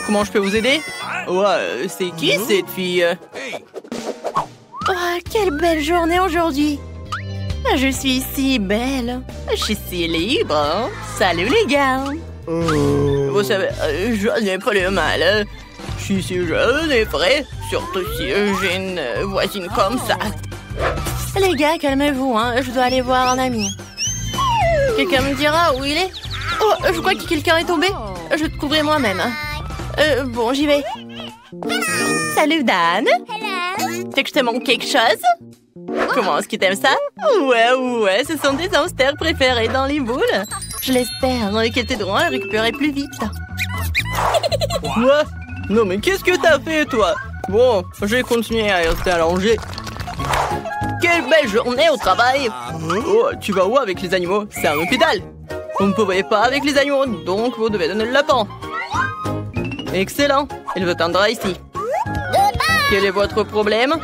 Comment je peux vous aider? Ouais, c'est qui cette fille? Oh, quelle belle journée aujourd'hui! Je suis si belle. Je suis si libre. Hein? Salut les gars! Vous savez, je n'ai pas le mal. Je suis si jeune et frais, surtout si j'ai une voisine comme ça. Les gars, calmez-vous, hein. Je dois aller voir un ami. Quelqu'un me dira où il est? Oh, je crois que quelqu'un est tombé. Je te trouverai moi-même. Bon, j'y vais. Salut Dan. C'est que je te manque quelque chose? Comment est-ce que t'aimes ça? Ouais, ce sont tes hamsters préférés dans les boules. Je l'espère qu'elles t'aideront à récupérer plus vite. Quoi? Non mais qu'est-ce que t'as fait toi? Bon, je vais continuer à rester allongé. Quelle belle journée au travail! Oh, tu vas où avec les animaux? C'est un hôpital! Vous ne pouvez pas avec les animaux, donc vous devez donner le lapin. Excellent! Il vous attendra ici. Quel est votre problème?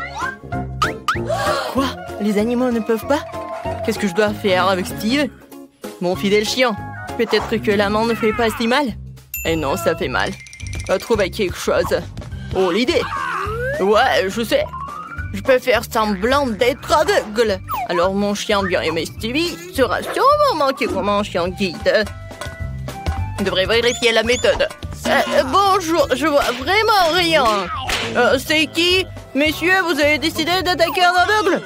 Quoi? Les animaux ne peuvent pas? Qu'est-ce que je dois faire avec Steve? Mon fidèle chien. Peut-être que l'amant ne fait pas si mal? Eh non, ça fait mal. Trouver quelque chose. Oh, l'idée! Ouais, je sais. Je peux faire semblant d'être aveugle. Alors mon chien bien aimé Stevie sera sûrement manqué comme un chien guide. Je devrais vérifier la méthode. Bonjour, je vois vraiment rien. C'est qui? Messieurs, vous avez décidé d'attaquer un aveugle?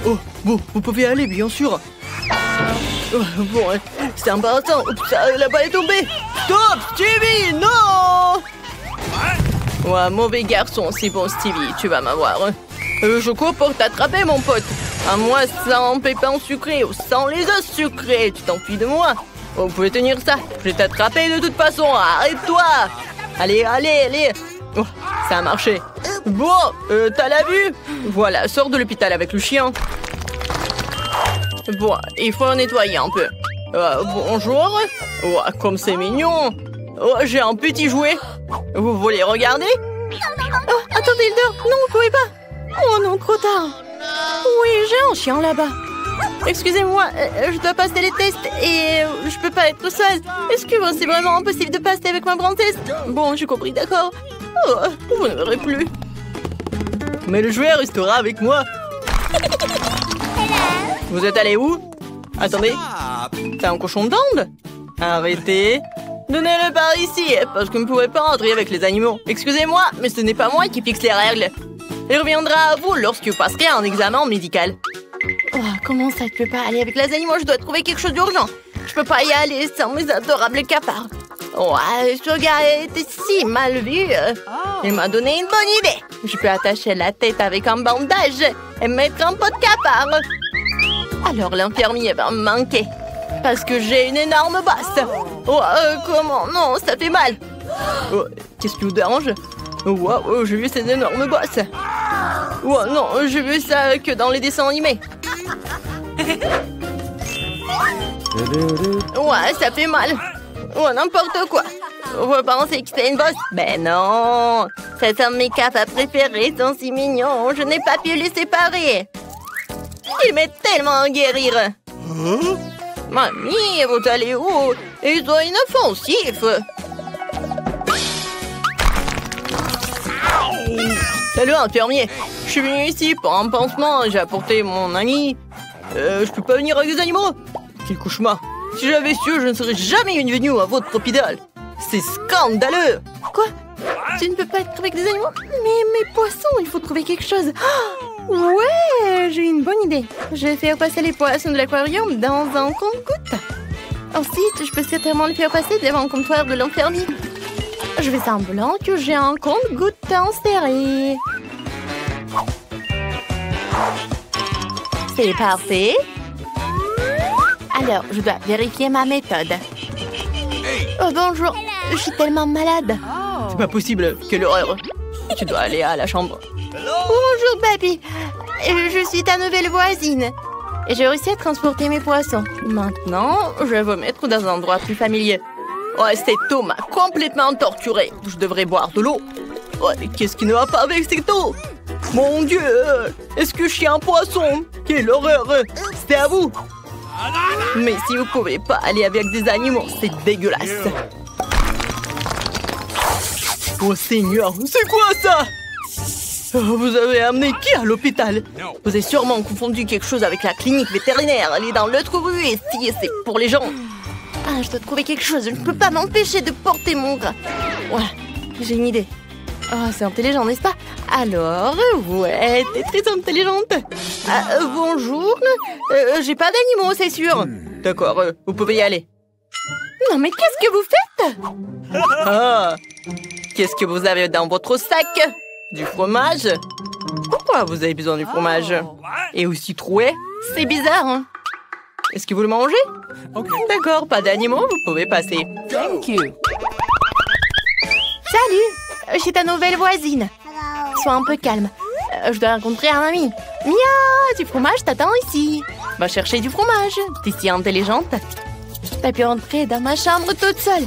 Oh, bon, vous pouvez aller, bien sûr. Bon, c'est embarrassant. La balle est tombée. Stop, Stevie, non! Ouais, mauvais garçon, c'est bon, Stevie, tu vas m'avoir. Je cours pour t'attraper, mon pote. À moi, sans pépins sucrés ou sans les os sucrés, tu t'enfuis de moi. Vous pouvez tenir ça, je vais t'attraper de toute façon, arrête-toi. Allez. Oh, ça a marché. Bon, t'as la vue? Voilà, sors de l'hôpital avec le chien. Bon, il faut nettoyer un peu. Bonjour. Oh, comme c'est mignon. Oh, j'ai un petit jouet. Vous voulez regarder? Oh, attendez, il dort. Non, vous pouvez pas. Oh non, trop tard. Oui, j'ai un chien là-bas. Excusez-moi, je dois passer les tests et je peux pas être seule. Est-ce que c'est vraiment impossible de passer avec ma princesse? Bon, j'ai compris, d'accord. Oh, vous ne verrez plus. Mais le jouet restera avec moi. Vous êtes allé où? Attendez, c'est un cochon d'Inde? Arrêtez. Donnez-le par ici, parce que vous ne pouvez pas entrer avec les animaux. Excusez-moi, mais ce n'est pas moi qui fixe les règles. Il reviendra à vous lorsque vous passerez un examen médical. Oh, comment ça, tu peux pas aller avec les animaux? Je dois trouver quelque chose d'urgent. Je peux pas y aller sans mes adorables cafards. Ouais, ce gars était si mal vu. Il m'a donné une bonne idée. Je peux attacher la tête avec un bandage et mettre un pot de cafard. Alors l'infirmier va me manquer. Parce que j'ai une énorme bosse. Oh, comment? Non, ça fait mal. Oh, qu'est-ce qui vous dérange? Wow, j'ai vu ces énormes bosses. Oh non, j'ai vu ça que dans les dessins animés. Ouais, ça fait mal. Oh, n'importe quoi. Vous pensez que c'est une bosse? Ben non. C'est un de mes cafards préférés, ils sont si mignons. Je n'ai pas pu les séparer. Ils m'aident tellement à guérir. Mamie, vous allez où? Ils sont inoffensifs. Salut, infirmier. Je suis venu ici pour un pansement. J'ai apporté mon ami. Je peux pas venir avec des animaux? Quel cauchemar. Si j'avais su, je ne serais jamais venu à votre hôpital. C'est scandaleux. Quoi? Tu ne peux pas être avec des animaux? Mais mes poissons, il faut trouver quelque chose. Oh, ouais, j'ai une bonne idée. Je vais faire passer les poissons de l'aquarium dans un compte-gouttes. Ensuite, je peux certainement les faire passer devant le comptoir de l'infirmier. Je fais semblant que j'ai un compte-gouttes inséré. C'est parfait. Alors, je dois vérifier ma méthode. Oh, bonjour. Je suis tellement malade. C'est pas possible. Quelle horreur. Tu dois aller à la chambre. Bonjour, papy. Je suis ta nouvelle voisine. Et j'ai réussi à transporter mes poissons. Maintenant, je vais vous mettre dans un endroit plus familier. Ouais, cette eau m'a complètement torturée. Je devrais boire de l'eau. Ouais, qu'est-ce qui ne va pas avec cette eau? Mon Dieu! Est-ce que je suis un poisson? Quelle horreur! C'est à vous! Mais si vous pouvez pas aller avec des animaux, c'est dégueulasse. Oh Seigneur, c'est quoi ça? Vous avez amené qui à l'hôpital? Vous avez sûrement confondu quelque chose avec la clinique vétérinaire. Elle est dans l'autre rue et si c'est pour les gens. Ah, je dois trouver quelque chose. Je ne peux pas m'empêcher de porter mon gras. Ouais, j'ai une idée. Oh, c'est intelligent, n'est-ce pas? Alors, ouais, t'es très intelligente. Bonjour. J'ai pas d'animaux, c'est sûr. D'accord, vous pouvez y aller. Non, mais qu'est-ce que vous faites? Ah, qu'est-ce que vous avez dans votre sac? Du fromage? Pourquoi vous avez besoin du fromage? Et aussi troué? C'est bizarre, hein? Est-ce que vous le mangez? D'accord, pas d'animaux, vous pouvez passer. Thank you. Salut, je suis ta nouvelle voisine. Sois un peu calme. Je dois rencontrer un ami. Mia, du fromage t'attend ici. Va chercher du fromage. T'es si intelligente. T'as pu entrer dans ma chambre toute seule.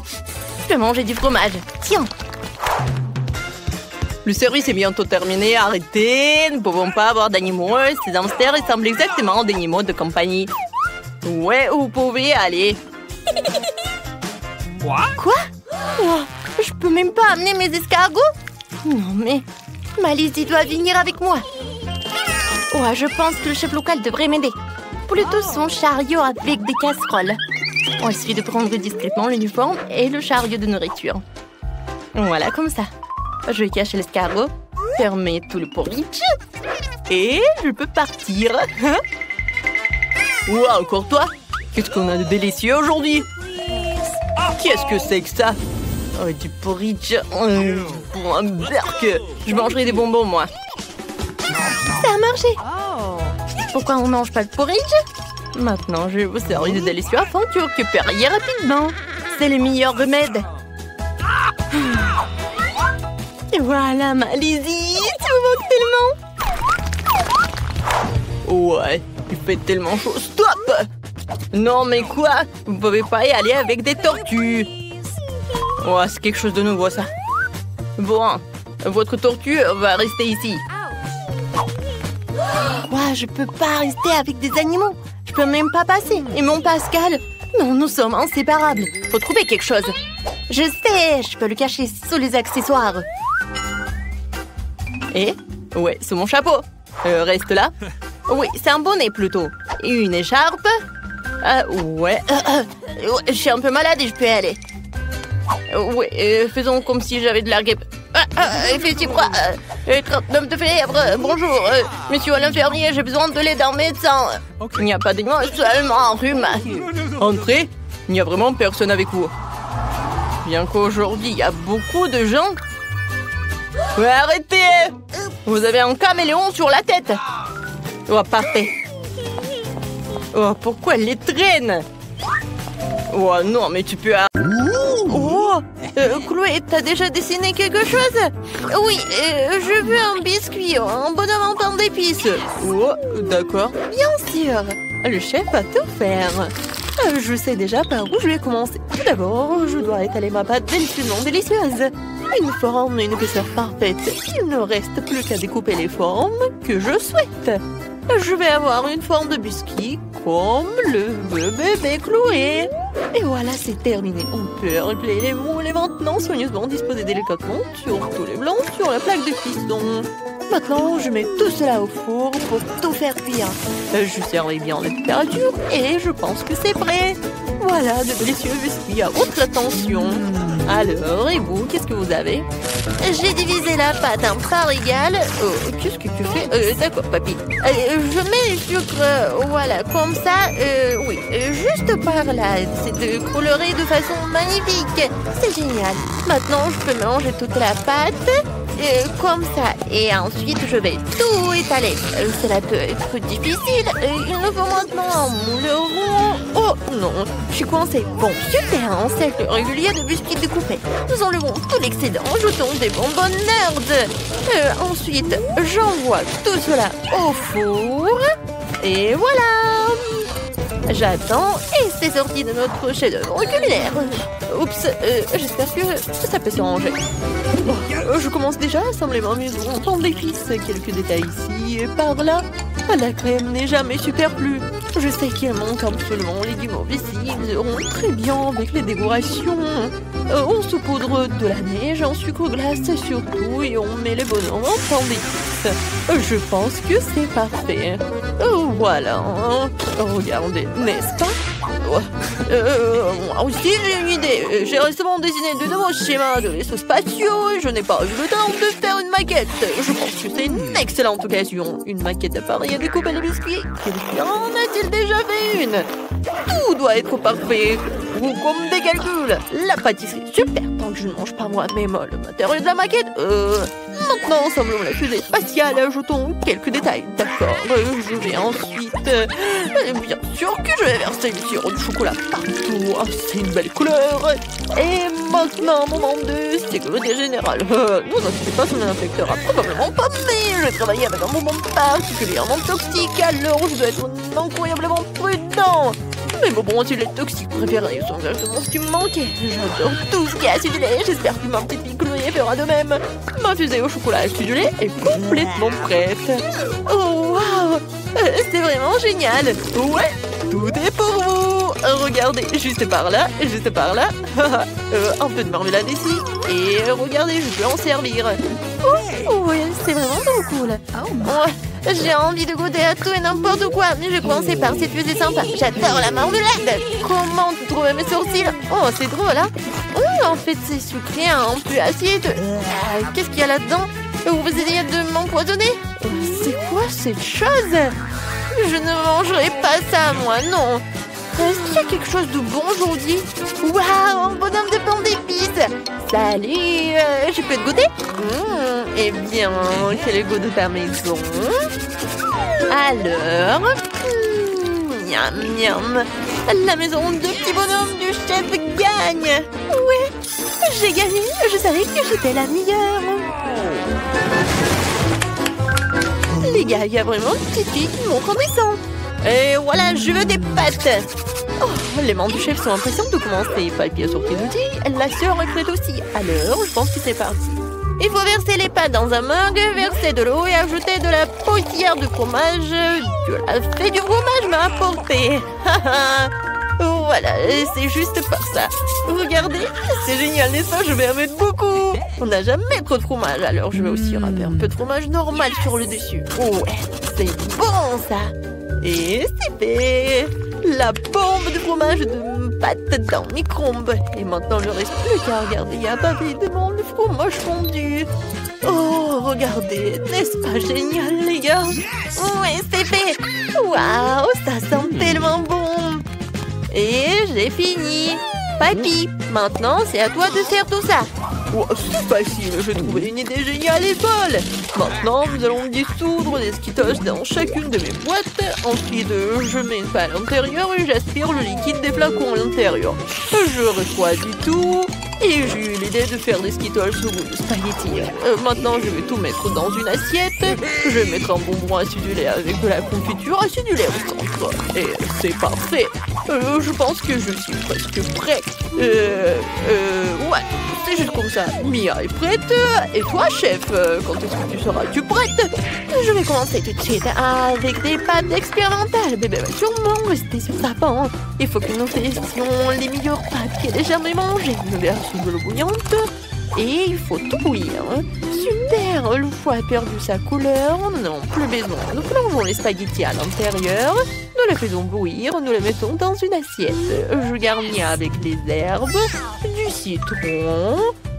Je peux manger du fromage. Tiens. Le service est bientôt terminé. Arrêtez. Nous ne pouvons pas avoir d'animaux. Ces hamsters ressemblent exactement à des animaux de compagnie. Ouais, vous pouvez aller. Quoi? Oh, je peux même pas amener mes escargots? Non mais, Malice doit venir avec moi. Ouais, je pense que le chef local devrait m'aider. Plutôt son chariot avec des casseroles. Il suffit de prendre discrètement l'uniforme et le chariot de nourriture. Voilà, comme ça. Je vais cacher l'escargot, fermer tout le porridge et je peux partir. Ouah, encore toi? Qu'est-ce qu'on a de délicieux aujourd'hui? Qu'est-ce que c'est que ça? Oh, du porridge. Pour un berk. Je mangerai des bonbons, moi. Ça a marché. Pourquoi on mange pas de porridge? Maintenant, je vais vous servir de délicieux afin que vous récupériez rapidement. C'est le meilleur remède. Et voilà, ma Lizzie. Tu me manques tellement. Ouais, il fait tellement chaud. Stop! Non, mais quoi? Vous pouvez pas y aller avec des tortues. Oh, c'est quelque chose de nouveau, ça. Bon, votre tortue va rester ici. Ouais, je peux pas rester avec des animaux. Je peux même pas passer. Et mon Pascal? Non, nous sommes inséparables. Faut trouver quelque chose. Je sais, je peux le cacher sous les accessoires. Et? Ouais, sous mon chapeau. Reste là. Oui, c'est un bonnet plutôt. Et une écharpe. Ouais. Je suis un peu malade et je peux y aller. Ouais, faisons comme si j'avais de la grippe. Il fait si froid. 39 de fièvre. Bonjour, monsieur l'infirmier, j'ai besoin de l'aide d'un médecin. Il n'y a pas d'animaux, seulement un rhume. Entrez. Il n'y a vraiment personne avec vous. Bien qu'aujourd'hui, il y a beaucoup de gens. Ouais, arrêtez! Vous avez un caméléon sur la tête. Oh, parfait. Oh, pourquoi elle les traîne? Oh non, mais tu peux... Oh, Chloé, t'as déjà dessiné quelque chose? Oui, je veux un biscuit, un bonhomme en pain d'épices. Oh, d'accord. Bien sûr, le chef va tout faire. Je sais déjà par où je vais commencer. Tout d'abord, je dois étaler ma pâte délicieusement délicieuse. Une forme et une épaisseur parfaite. Il ne reste plus qu'à découper les formes que je souhaite. Je vais avoir une forme de biscuit comme le veut bébé Chloé. Et voilà, c'est terminé. On peut régler les moules et maintenant soigneusement disposer délicatement sur tous les blancs sur la plaque de cuisson. Maintenant, je mets tout cela au four pour tout faire cuire. Je servis bien la température et je pense que c'est prêt. Voilà, de délicieux biscuits à votre attention. Alors, et vous, qu'est-ce que vous avez? J'ai divisé la pâte en parts égales. Oh, qu'est-ce que tu fais? D'accord, papy. Je mets le sucre, voilà, comme ça. Oui, juste par là. C'est de colorer de façon magnifique. C'est génial. Maintenant, je peux mélanger toute la pâte. Comme ça. Et ensuite, je vais tout étaler. Cela peut être difficile. Il nous faut maintenant un moule rond. Oh non, je suis coincée. Bon, super, un cercle régulier de biscuits découpés. Nous enlevons tout l'excédent, ajoutons des bonbonnes nerds. Ensuite, j'envoie tout cela au four. Et voilà. J'attends et c'est sorti de notre chef-d'œuvre culinaire. Oups, j'espère que ça peut s'arranger. Bon, je commence déjà à assembler ma maison en pain d'épices. Quelques détails ici et par là. La crème n'est jamais superflue. Je sais qu'il manque absolument les légumes ici. Ils iront très bien avec les décorations. On saupoudre de la neige en sucre glace surtout et on met les bonhommes en pain d'épices. Je pense que c'est parfait. Voilà. Regardez, n'est-ce pas? Moi aussi j'ai une idée. J'ai récemment dessiné de nouveaux schémas de vaisseaux spatiaux et je n'ai pas eu le temps de faire une maquette. Je pense que c'est une excellente occasion. Une maquette d'appareil à découper les biscuits. Quelqu'un en a-t-il déjà fait une? Tout doit être parfait. Ou comme des calculs. La pâtisserie, super. Tant que je ne mange pas moi-même le matériau de la maquette. Maintenant, ensemblons la fusée spatiale. Ajoutons quelques détails. D'accord. Je vais ensuite... bien sûr que je vais verser du sirop de chocolat partout. C'est une belle couleur. Et maintenant, moment de sécurité générale. Non, c'est pas son infecteur. Probablement pas, mais je travaille avec un moment particulièrement toxique. Alors, je dois être incroyablement prudent. Mais bon, il est toxique préféré, sont exactement ce qui me manquait. J'adore tout ce qui est acidulé. J'espère que ma petite fille Chloé fera de même. Ma fusée au chocolat acidulé est complètement prête. Oh, waouh! C'est vraiment génial. Ouais, tout est pour vous. Regardez, juste par là, juste par là. Un peu de marmelade ici. Et regardez, je peux en servir. Ouais, c'est vraiment trop cool. Ouais. J'ai envie de goûter à tout et n'importe quoi, mais je vais commencer par cette fusée sympa. J'adore la marmelade. Comment tu trouves mes sourcils? Oh, c'est drôle, hein? En fait, c'est sucré, un peu acide. Qu'est-ce qu'il y a là-dedans? Vous essayez de m'empoisonner? C'est quoi cette chose? Je ne mangerai pas ça, moi, non. Est-ce qu'il y a quelque chose de bon aujourd'hui? Waouh, un bonhomme de pain d'épices. Salut, je peux te goûter? Eh bien, quel est le goût de ta maison? Alors, miam miam. La maison de petits bonhommes du chef gagne. Ouais, j'ai gagné. Je savais que j'étais la meilleure. Les gars, il y a vraiment une petite fille qui montre en dessin. Et voilà, je veux des pâtes. Oh, les membres du chef sont impatients de commencer. Papier sorti d'outils, la sœur est prête aussi. Alors, je pense que c'est parti. Il faut verser les pâtes dans un mug, verser de l'eau et ajouter de la poussière de fromage. De la fée du fromage m'a apporté. Voilà, c'est juste par ça. Regardez, c'est génial, n'est-ce pas? Je vais en mettre beaucoup. On n'a jamais trop de fromage, alors je vais aussi râper un peu de fromage normal sur le dessus. Ouais, c'est bon ça. Et c'est fait. La bombe de fromage de pâte dans le micro-ondes. Et maintenant, il ne reste plus qu'à regarder. Il y a pavé devant le fromage fondu. Oh, regardez. N'est-ce pas génial, les gars? Oui, c'est fait. Waouh, ça sent tellement bon. Et j'ai fini. Papy, maintenant, c'est à toi de faire tout ça. Oh, c'est facile, j'ai trouvé une idée géniale et folle. Maintenant, nous allons dissoudre des Skittles dans chacune de mes boîtes. Ensuite, je mets une pâte à l'intérieur et j'aspire le liquide des flacons à l'intérieur. Je refroidis tout et j'ai eu l'idée de faire des Skittles au goût de spaghetti. Maintenant, je vais tout mettre dans une assiette. Je vais mettre un bonbon acidulé avec de la confiture acidulée au centre. Et c'est parfait. Je pense que je suis presque prêt. Ouais, c'est juste comme ça. Mia est prête. Et toi, chef, quand est-ce que tu seras-tu prête? Je vais commencer tout de suite avec des pâtes expérimentales. Bébé va sûrement rester sur sa banc. Il faut que nous testions les meilleures pâtes qu'elle ait jamais mangées. Une version de l'eau bouillante. Et il faut tout bouillir. Super, le foie a perdu sa couleur. Nous n'avons plus besoin. Nous plongeons les spaghettis à l'intérieur. Nous les faisons bouillir. Nous les mettons dans une assiette. Je garnis avec des herbes, du citron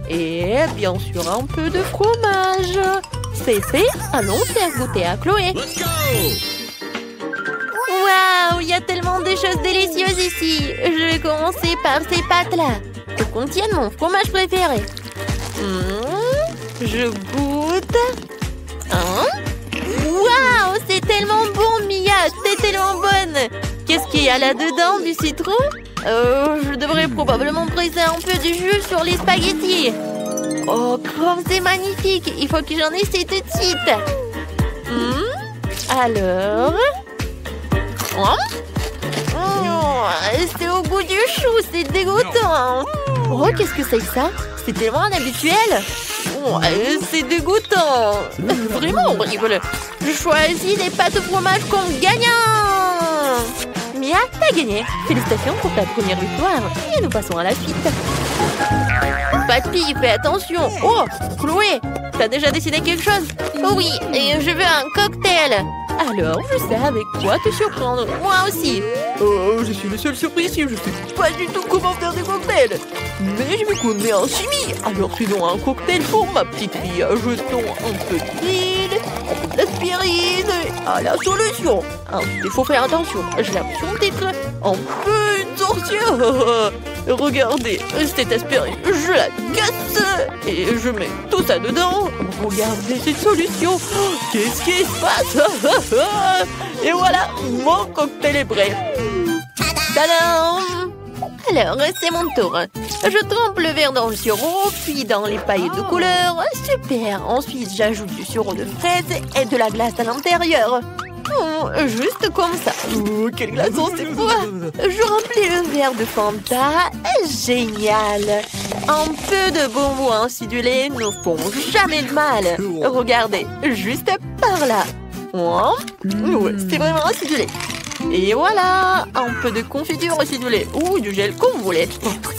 et bien sûr un peu de fromage. C'est fait. Allons faire goûter à Chloé. Waouh, il y a tellement de choses délicieuses ici. Je vais commencer par ces pâtes-là. Elles contiennent mon fromage préféré. Je goûte. Waouh, c'est tellement bon, Mia. C'est tellement bonne. Qu'est-ce qu'il y a là-dedans? Du citron? Je devrais probablement presser un peu de jus sur les spaghettis. Oh, comme c'est magnifique. Il faut que j'en essaie tout de suite. Alors... c'est au goût du chou, c'est dégoûtant. Oh, qu'est-ce que c'est que ça? C'est tellement inhabituel. C'est dégoûtant. Vraiment horrible. Je choisis les pâtes au fromage comme gagnant. Mia, t'as gagné. Félicitations pour ta première victoire. Et nous passons à la suite. Papy, fais attention. Oh, Chloé, t'as déjà décidé quelque chose? Oui, et je veux un cocktail. Alors, je sais avec quoi te surprendre. Moi aussi. Oh, je suis le seul surpris ici. Je sais pas du tout comment faire des cocktails. Mais je me connais en chimie. Alors faisons un cocktail pour ma petite fille. Ajoutons un peu d'huile, un peu d'aspirine à la solution. Il faut faire attention. J'ai l'impression d'être un peu une sorcière. Regardez, cette aspirine, je la casse et je mets tout ça dedans. Regardez cette solution. Qu'est-ce qui se passe? Et voilà, mon cocktail est prêt. Tadam! Alors, c'est mon tour. Je trempe le verre dans le sirop, puis dans les paillettes de couleur. Super! Ensuite, j'ajoute du sirop de fraise et de la glace à l'intérieur. Juste comme ça. Oh, quelle glaçon, c'est quoi? Je remplis le verre de Fanta. Génial! Un peu de bonbons acidulés ne font jamais de mal. Regardez, juste par là. Ouais, c'est vraiment acidulé. Et voilà, un peu de confiture acidulée ou du gel comme vous voulez.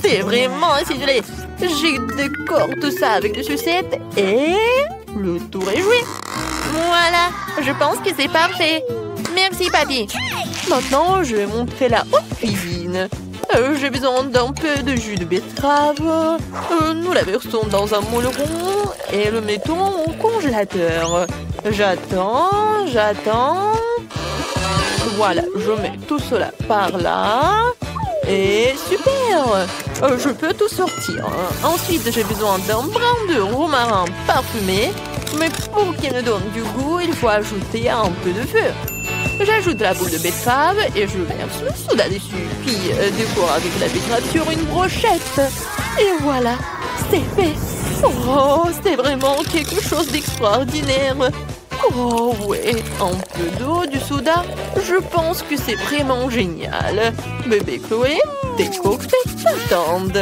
C'est vraiment acidulé. Je décore tout ça avec des sucettes et le tour est joué. Voilà, je pense que c'est parfait. Merci, papy. Maintenant, je vais montrer la haute cuisine. J'ai besoin d'un peu de jus de betterave. Nous la versons dans un moule rond et le mettons au congélateur. J'attends. Voilà, je mets tout cela par là. Et super! Je peux tout sortir. Ensuite, j'ai besoin d'un brin de romarin parfumé. Mais pour qu'il me donne du goût, il faut ajouter un peu de feu. J'ajoute la boule de betterave et je verse le soda dessus. Puis décore avec la betterave sur une brochette. Et voilà, c'est fait. Oh, c'est vraiment quelque chose d'extraordinaire. Oh ouais, un peu d'eau, du soda. Je pense que c'est vraiment génial. Bébé Chloé, tes cocktails t'attendent.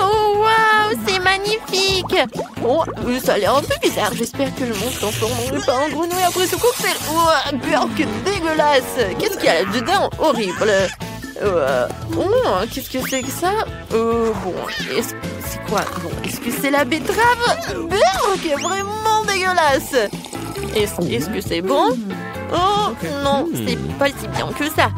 Oh waouh, c'est magnifique. Oh, ça a l'air un peu bizarre. J'espère que je ne me transformerai pas en grenouille après ce cocktail. Oh, burk dégueulasse. Qu'est-ce qu'il y a là-dedans? Horrible. Qu'est-ce que c'est que ça? Bon, c'est quoi? Bon, est-ce que c'est la betterave? Burk, vraiment dégueulasse. Est-ce que c'est bon? Oh, non, c'est pas si bien que ça.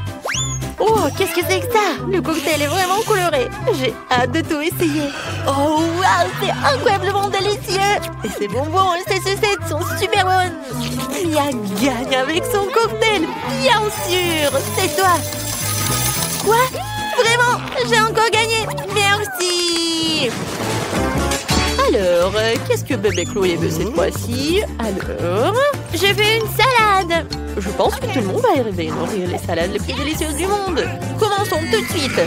Oh, qu'est-ce que c'est que ça? Le cocktail est vraiment coloré. J'ai hâte de tout essayer. Oh, waouh, c'est incroyablement délicieux. Et ces bonbons et ces sucettes sont super bonnes. Mia gagne avec son cocktail, bien sûr. C'est toi. Quoi? Vraiment? J'ai encore gagné. Merci. Alors, qu'est-ce que bébé Chloé veut cette fois-ci? Alors, je veux une salade. Je pense que tout le monde va arriver à nourrir les salades les plus délicieuses du monde. Commençons tout de suite.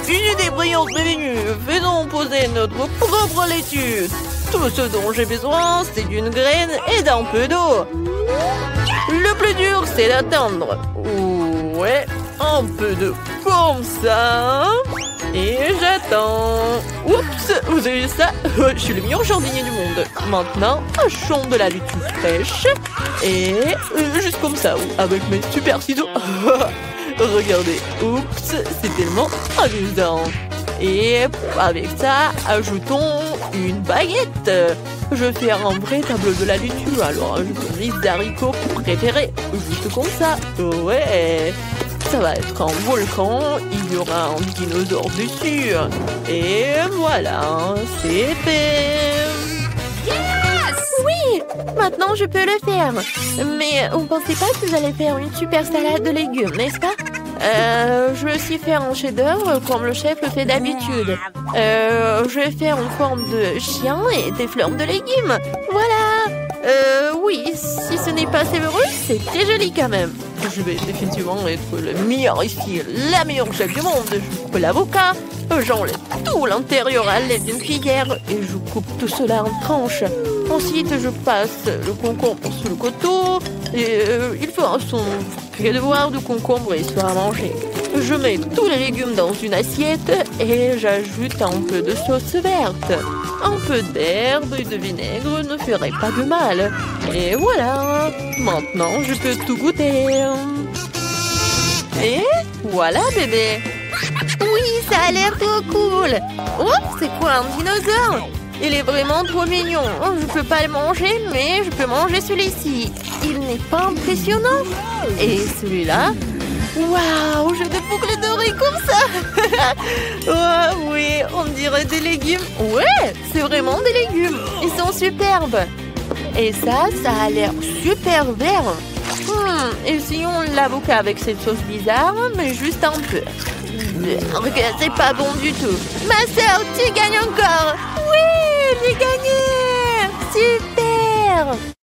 Une idée brillante m'est venue. Faisons poser notre propre laitue. Tout ce dont j'ai besoin, c'est d'une graine et d'un peu d'eau. Le plus dur, c'est d'attendre. Ouais, un peu de comme ça. Et j'attends. Oups, vous avez vu ça? Je suis le meilleur jardinier du monde. Maintenant, hachons de la laitue fraîche. Et juste comme ça, avec mes super ciseaux. Regardez, oups, c'est tellement amusant. Et avec ça, ajoutons une baguette. Je fais un vrai tableau de la laitue. Alors ajoutons mes haricots préférés. Juste comme ça. Ouais. Ça va être un volcan, il y aura un dinosaure dessus. Et voilà, c'est fait. Yes! Oui, maintenant je peux le faire. Mais vous ne pensez pas que vous allez faire une super salade de légumes, n'est-ce pas? Je vais aussi faire un chef-d'œuvre comme le chef le fait d'habitude. Je vais faire une forme de chien et des fleurs de légumes. Voilà. Oui, si ce n'est pas savoureux, c'est très joli quand même. Je vais définitivement être le meilleur ici, la meilleure chef du monde. Je coupe l'avocat, j'enlève tout l'intérieur à l'aide d'une cuillère et je coupe tout cela en tranches. Ensuite, je passe le concombre sur le couteau et il fera son devoir de concombre et soit à manger. Je mets tous les légumes dans une assiette et j'ajoute un peu de sauce verte. Un peu d'herbe et de vinaigre ne ferait pas de mal. Et voilà, maintenant je peux tout goûter. Et voilà bébé. Oui, ça a l'air trop cool. Oh, c'est quoi un dinosaure? Il est vraiment trop mignon. Je peux pas le manger, mais je peux manger celui-ci. Il n'est pas impressionnant. Et celui-là? Waouh, j'ai des boucles d'oreilles comme ça. Oh oui, on dirait des légumes. Ouais, c'est vraiment des légumes. Ils sont superbes. Et ça a l'air super vert. Essayons l'avocat avec cette sauce bizarre, mais juste un peu. C'est pas bon du tout. Ma sœur, tu gagnes encore. Oui, j'ai gagné. Super.